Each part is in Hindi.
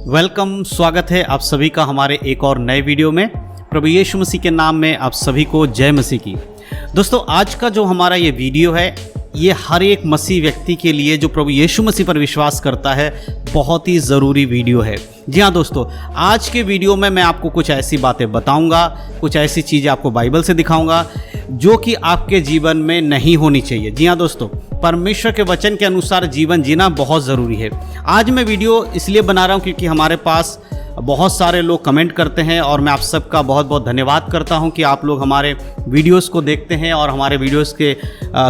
वेलकम, स्वागत है आप सभी का हमारे एक और नए वीडियो में। प्रभु यीशु मसीह के नाम में आप सभी को जय मसीह की। दोस्तों, आज का जो हमारा ये वीडियो है, ये हर एक मसीह व्यक्ति के लिए जो प्रभु यीशु मसीह पर विश्वास करता है, बहुत ही ज़रूरी वीडियो है। जी हाँ दोस्तों, आज के वीडियो में मैं आपको कुछ ऐसी बातें बताऊंगा, कुछ ऐसी चीज़ें आपको बाइबल से दिखाऊंगा जो कि आपके जीवन में नहीं होनी चाहिए। जी हाँ दोस्तों, परमेश्वर के वचन के अनुसार जीवन जीना बहुत ज़रूरी है। आज मैं वीडियो इसलिए बना रहा हूँ क्योंकि हमारे पास बहुत सारे लोग कमेंट करते हैं और मैं आप सबका बहुत बहुत धन्यवाद करता हूं कि आप लोग हमारे वीडियोस को देखते हैं और हमारे वीडियोस के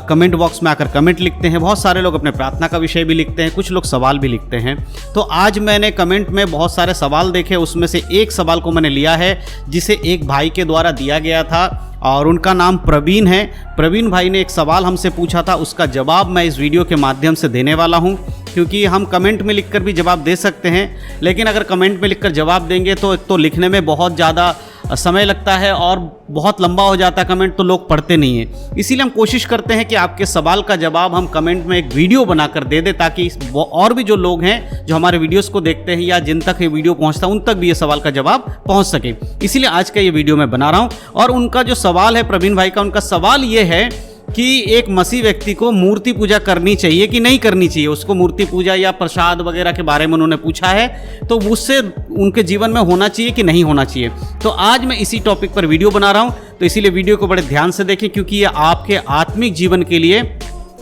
कमेंट बॉक्स में आकर कमेंट लिखते हैं। बहुत सारे लोग अपने प्रार्थना का विषय भी लिखते हैं, कुछ लोग सवाल भी लिखते हैं। तो आज मैंने कमेंट में बहुत सारे सवाल देखे, उसमें से एक सवाल को मैंने लिया है जिसे एक भाई के द्वारा दिया गया था और उनका नाम प्रवीण है। प्रवीण भाई ने एक सवाल हमसे पूछा था, उसका जवाब मैं इस वीडियो के माध्यम से देने वाला हूं। क्योंकि हम कमेंट में लिखकर भी जवाब दे सकते हैं, लेकिन अगर कमेंट में लिखकर जवाब देंगे तो लिखने में बहुत ज़्यादा समय लगता है और बहुत लंबा हो जाता है कमेंट, तो लोग पढ़ते नहीं हैं। इसीलिए हम कोशिश करते हैं कि आपके सवाल का जवाब हम कमेंट में एक वीडियो बनाकर दे दें, ताकि और भी जो लोग हैं जो हमारे वीडियोस को देखते हैं या जिन तक ये वीडियो पहुंचता है उन तक भी ये सवाल का जवाब पहुंच सके। इसीलिए आज का ये वीडियो मैं बना रहा हूं। और उनका जो सवाल है प्रवीण भाई का, उनका सवाल ये है कि एक मसीह व्यक्ति को मूर्ति पूजा करनी चाहिए कि नहीं करनी चाहिए। उसको मूर्ति पूजा या प्रसाद वगैरह के बारे में उन्होंने पूछा है, तो उससे उनके जीवन में होना चाहिए कि नहीं होना चाहिए। तो आज मैं इसी टॉपिक पर वीडियो बना रहा हूं, तो इसीलिए वीडियो को बड़े ध्यान से देखें क्योंकि ये आपके आत्मिक जीवन के लिए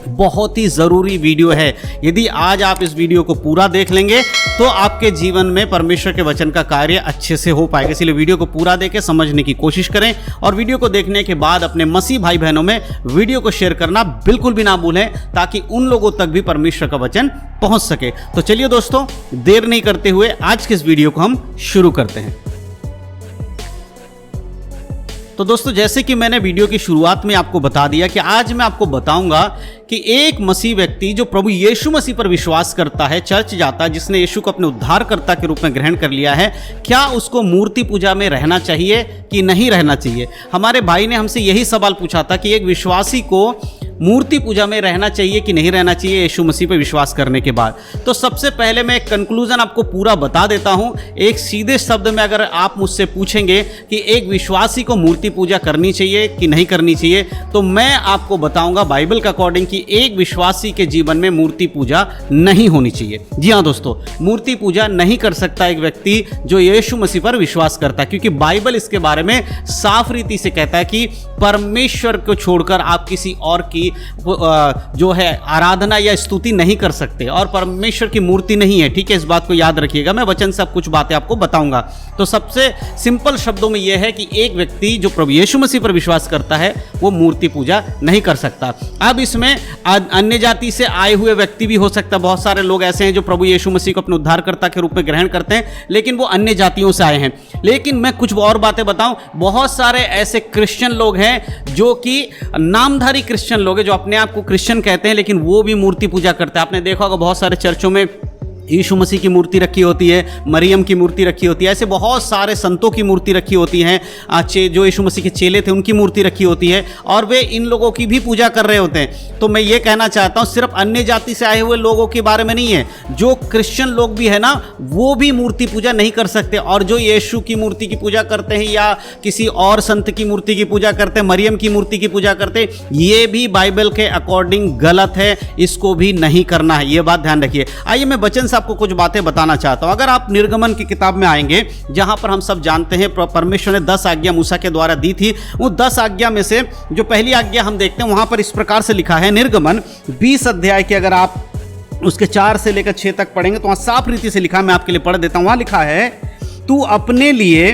बहुत ही ज़रूरी वीडियो है। यदि आज आप इस वीडियो को पूरा देख लेंगे तो आपके जीवन में परमेश्वर के वचन का कार्य अच्छे से हो पाएगा। इसलिए वीडियो को पूरा देखें, समझने की कोशिश करें और वीडियो को देखने के बाद अपने मसीह भाई बहनों में वीडियो को शेयर करना बिल्कुल भी ना भूलें, ताकि उन लोगों तक भी परमेश्वर का वचन पहुंच सके। तो चलिए दोस्तों, देर नहीं करते हुए आज के इस वीडियो को हम शुरू करते हैं। तो दोस्तों, जैसे कि मैंने वीडियो की शुरुआत में आपको बता दिया कि आज मैं आपको बताऊंगा कि एक मसीह व्यक्ति जो प्रभु यीशु मसीह पर विश्वास करता है, चर्च जाता है, जिसने यीशु को अपने उद्धारकर्ता के रूप में ग्रहण कर लिया है, क्या उसको मूर्ति पूजा में रहना चाहिए कि नहीं रहना चाहिए। हमारे भाई ने हमसे यही सवाल पूछा था कि एक विश्वासी को मूर्ति पूजा में रहना चाहिए कि नहीं रहना चाहिए यीशु मसीह पर विश्वास करने के बाद। तो सबसे पहले मैं एक कंक्लूजन आपको पूरा बता देता हूं। एक सीधे शब्द में अगर आप मुझसे पूछेंगे कि एक विश्वासी को मूर्ति पूजा करनी चाहिए कि नहीं करनी चाहिए, तो मैं आपको बताऊंगा बाइबल के अकॉर्डिंग कि एक विश्वासी के जीवन में मूर्ति पूजा नहीं होनी चाहिए। जी हाँ दोस्तों, मूर्ति पूजा नहीं कर सकता एक व्यक्ति जो यीशु मसीह पर विश्वास करता है, क्योंकि बाइबल इसके बारे में साफ रीति से कहता है कि परमेश्वर को छोड़कर आप किसी और की जो है आराधना या स्तुति नहीं कर सकते, और परमेश्वर की मूर्ति नहीं है। ठीक है, इस बात को याद रखिएगा। मैं वचन से कुछ बातें आपको बताऊंगा। तो सबसे सिंपल शब्दों में यह है कि एक व्यक्ति जो प्रभु यीशु मसीह पर विश्वास करता है वो मूर्ति पूजा नहीं कर सकता। अब इसमें अन्य जाति से आए हुए व्यक्ति भी हो सकता है। बहुत सारे लोग ऐसे हैं जो प्रभु यीशु मसीह को अपने उद्धारकर्ता के रूप में ग्रहण करते हैं, लेकिन वो अन्य जातियों से आए हैं। लेकिन मैं कुछ और बातें बताऊं, बहुत सारे ऐसे क्रिश्चियन लोग हैं जो कि नामधारी क्रिश्चियन लोग हैं, जो अपने आप को क्रिश्चियन कहते हैं, लेकिन वो भी मूर्ति पूजा करते हैं। आपने देखा होगा बहुत सारे चर्चों में यीशु मसीह की मूर्ति रखी होती है, मरियम की मूर्ति रखी होती है, ऐसे बहुत सारे संतों की मूर्ति रखी होती हैं, जो यीशु मसीह के चेले थे उनकी मूर्ति रखी होती है, और वे इन लोगों की भी पूजा कर रहे होते हैं। तो मैं ये कहना चाहता हूँ, सिर्फ अन्य जाति से आए हुए लोगों के बारे में नहीं है, जो क्रिश्चियन लोग भी है ना, वो भी मूर्ति पूजा नहीं कर सकते। और जो यीशु की मूर्ति की पूजा करते हैं या किसी और संत की मूर्ति की पूजा करते हैं, मरियम की मूर्ति की पूजा करते हैं, ये भी बाइबल के अकॉर्डिंग गलत है, इसको भी नहीं करना है। ये बात ध्यान रखिए। आइए मैं वचन से आपको कुछ बातें बताना चाहता हूं। अगर आप निर्गमन की किताब में आएंगे, जहां पर हम सब जानते हैं परमेश्वर ने 10 आज्ञा मूसा के द्वारा दी थी, वो 10 आज्ञा में से जो पहली आज्ञा हम देखते हैं वहां पर इस प्रकार से लिखा है। निर्गमन 20 अध्याय के अगर आप उसके 4 से लेकर 6 तक पढ़ेंगे तो वहां साफ रीति से लिखा है, मैं आपके लिए पढ़ देता हूं। वहां लिखा है, तू अपने लिए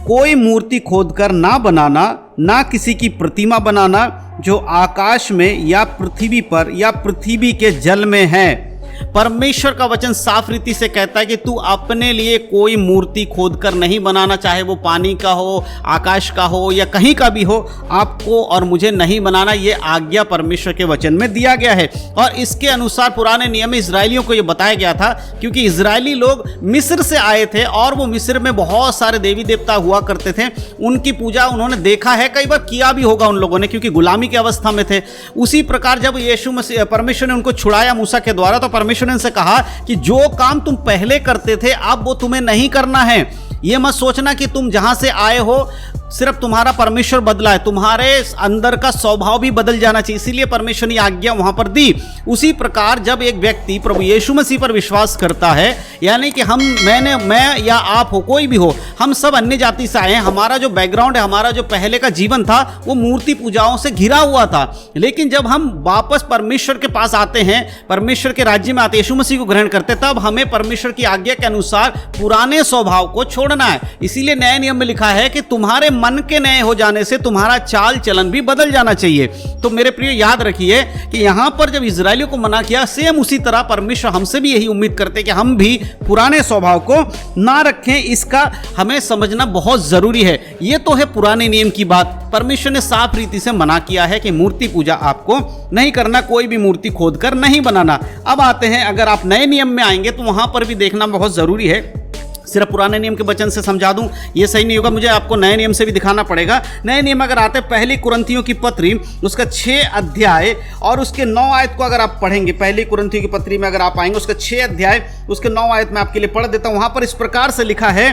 कोई मूर्ति खोदकर ना बनाना, ना किसी की प्रतिमा बनाना जो आकाश में या पृथ्वी पर या पृथ्वी के जल में है। परमेश्वर का वचन साफ रीति से कहता है कि तू अपने लिए कोई मूर्ति खोदकर नहीं बनाना, चाहे वो पानी का हो, आकाश का हो या कहीं का भी हो, आपको और मुझे नहीं बनाना। ये आज्ञा परमेश्वर के वचन में दिया गया है। और इसके अनुसार पुराने नियम में इजरायलियों को ये बताया गया था, क्योंकि इजरायली लोग मिस्र से आए थे और वो मिस्र में बहुत सारे देवी देवता हुआ करते थे। उनकी पूजा उन्होंने देखा है, कई बार किया भी होगा उन लोगों ने, क्योंकि गुलामी की अवस्था में थे। उसी प्रकार जब यीशु मसीह परमेश्वर ने उनको छुड़ाया मूसा के द्वारा, तो परमेश्वर परमेश्वर ने उनसे कहा कि जो काम तुम पहले करते थे अब वो तुम्हें नहीं करना है। ये मत सोचना कि तुम जहां से आए हो सिर्फ तुम्हारा परमेश्वर बदला है, तुम्हारे अंदर का स्वभाव भी बदल जाना चाहिए। इसीलिए परमेश्वर ने आज्ञा वहां पर दी। उसी प्रकार जब एक व्यक्ति प्रभु यीशु मसीह पर विश्वास करता है, यानी कि मैं या आप हो, कोई भी हो, हम सब अन्य जाति से आए हैं। हमारा जो बैकग्राउंड है, हमारा जो पहले का जीवन था वो मूर्ति पूजाओं से घिरा हुआ था। लेकिन जब हम वापस परमेश्वर के पास आते हैं, परमेश्वर के राज्य में आते, यीशु मसीह को ग्रहण करते, तब हमें परमेश्वर की आज्ञा के अनुसार पुराने स्वभाव को छोड़ना है। इसीलिए नए नियम में लिखा है कि तुम्हारे मन के नए हो जाने से तुम्हारा चाल चलन भी बदल जाना चाहिए। तो मेरे प्रिय याद रखिए कि यहां पर जब इजरायलियों को मना किया, सेम उसी तरह परमेश्वर हमसे भी यही उम्मीद करते हैं कि हम भी पुराने स्वभाव को ना रखें। इसका हमें समझना बहुत जरूरी है। यह तो है पुराने नियम की बात। परमेश्वर ने साफ रीति से मना किया है कि मूर्ति पूजा आपको नहीं करना, कोई भी मूर्ति खोदकर नहीं बनाना। अब आते हैं, अगर आप नए नियम में आएंगे तो वहां पर भी देखना बहुत जरूरी है। सिर्फ पुराने नियम के वचन से समझा दूं ये सही नहीं होगा, मुझे आपको नए नियम से भी दिखाना पड़ेगा। नए नियम अगर आते, पहली कुरिन्थियों की पत्री उसका 6 अध्याय और उसके 9 आयत को अगर आप पढ़ेंगे, पहली कुरिन्थियों की पत्री में अगर आप आएंगे, उसका 6 अध्याय उसके 9 आयत में आपके लिए पढ़ देता हूं। वहां पर इस प्रकार से लिखा है,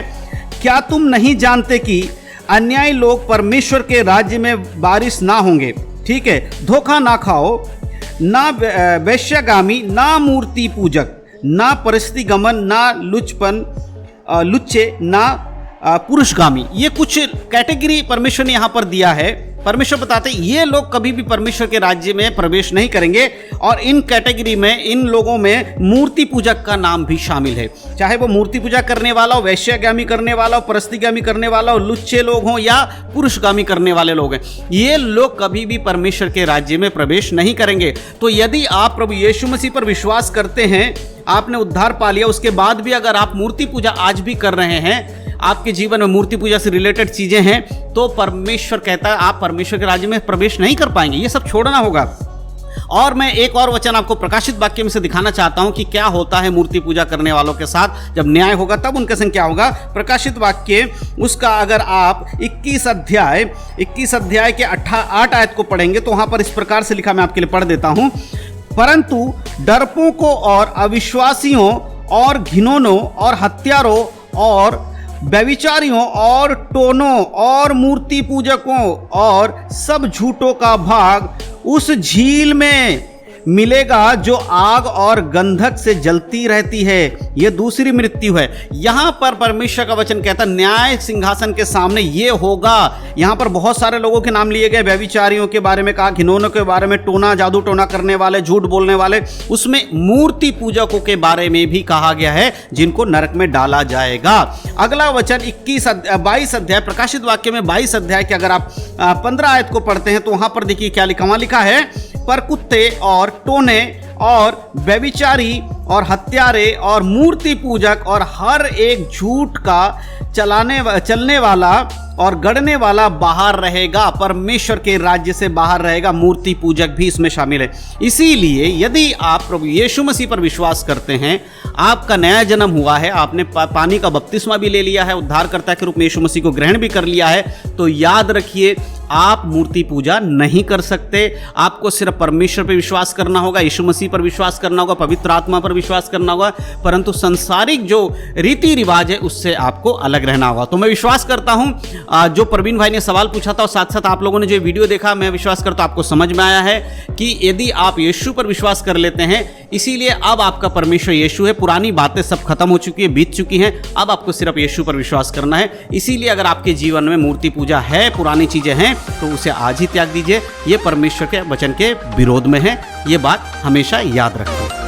क्या तुम नहीं जानते कि अन्यायी लोग परमेश्वर के राज्य में वारिस ना होंगे। ठीक है, धोखा ना खाओ, ना वैश्यगामी, ना मूर्ति पूजक, ना परिस्थिति गमन, ना लुच्चे, ना पुरुषगामी। ये कुछ कैटेगरी परमेश्वर ने यहां पर दिया है। परमेश्वर बताते हैं ये लोग कभी भी परमेश्वर के राज्य में प्रवेश नहीं करेंगे। और इन कैटेगरी में, इन लोगों में मूर्ति पूजक का नाम भी शामिल है। चाहे वो मूर्ति पूजा करने वाला हो, वैश्यगामी करने वाला हो, परस्तिगामी करने वाला हो, लुच्चे लोग हों या पुरुषगामी करने वाले लोग हैं, ये लोग कभी भी परमेश्वर के राज्य में प्रवेश नहीं करेंगे। तो यदि आप प्रभु यीशु मसीह पर विश्वास करते हैं, आपने उद्धार पा लिया, उसके बाद भी अगर आप मूर्ति पूजा आज भी कर रहे हैं, आपके जीवन में मूर्ति पूजा से रिलेटेड चीजें हैं, तो परमेश्वर कहता है आप परमेश्वर के राज्य में प्रवेश नहीं कर पाएंगे। ये सब छोड़ना होगा। और मैं एक और वचन आपको प्रकाशित वाक्य में से दिखाना चाहता हूं कि क्या होता है मूर्ति पूजा करने वालों के साथ। जब न्याय होगा तब उनके संग क्या होगा। प्रकाशित वाक्य उसका अगर आप 21 अध्याय के 8 आयत को पढ़ेंगे तो वहां पर इस प्रकार से लिखा, मैं आपके लिए पढ़ देता हूं। परंतु डरपोकों और अविश्वासियों और घिनौनों और हत्यारों और व्यभिचारियों और टोनों और मूर्ति पूजकों और सब झूठों का भाग उस झील में मिलेगा जो आग और गंधक से जलती रहती है। यह दूसरी मृत्यु है। यहां पर परमेश्वर का वचन कहता है न्याय सिंहासन के सामने ये होगा। यहां पर बहुत सारे लोगों के नाम लिए गए, व्यभिचारियों के बारे में कहा, घिनौनों के बारे में, टोना जादू टोना करने वाले, झूठ बोलने वाले, उसमें मूर्ति पूजकों के बारे में भी कहा गया है जिनको नरक में डाला जाएगा। अगला वचन 22 अध्याय, प्रकाशित वाक्य में 22 अध्याय के अगर आप 15 आयत को पढ़ते हैं तो वहां पर देखिए क्या लिखा। वहां लिखा है, पर कुत्ते और टोने और व्यभिचारी और हत्यारे और मूर्ति पूजक और हर एक झूठ का चलने वाला और गढ़ने वाला बाहर रहेगा, परमेश्वर के राज्य से बाहर रहेगा। मूर्ति पूजक भी इसमें शामिल है। इसीलिए यदि आप प्रभु यीशु मसीह पर विश्वास करते हैं, आपका नया जन्म हुआ है, आपने पानी का बपतिस्मा भी ले लिया है, उद्धारकर्ता के रूप में यीशु मसीह को ग्रहण भी कर लिया है, तो याद रखिए आप मूर्ति पूजा नहीं कर सकते। आपको सिर्फ परमेश्वर पर विश्वास करना होगा, यीशु मसीह पर विश्वास करना होगा, पवित्र आत्मा पर विश्वास करना होगा, परंतु संसारिक जो रीति रिवाज है उससे आपको अलग रहना होगा। तो मैं विश्वास करता हूं जो प्रवीण भाई ने सवाल पूछा था और साथ साथ आप लोगों ने जो वीडियो देखा, मैं विश्वास करता हूं आपको समझ में आया है कि यदि आप यीशु पर विश्वास कर लेते हैं, इसीलिए अब आपका परमेश्वर यीशु है। पुरानी बातें सब खत्म हो चुकी है, बीत चुकी हैं। अब आपको सिर्फ यीशु पर विश्वास करना है। इसीलिए अगर आपके जीवन में मूर्ति पूजा है, पुरानी चीजें हैं, तो उसे आज ही त्याग दीजिए। ये परमेश्वर के वचन के विरोध में है। ये बात हमेशा याद रखें।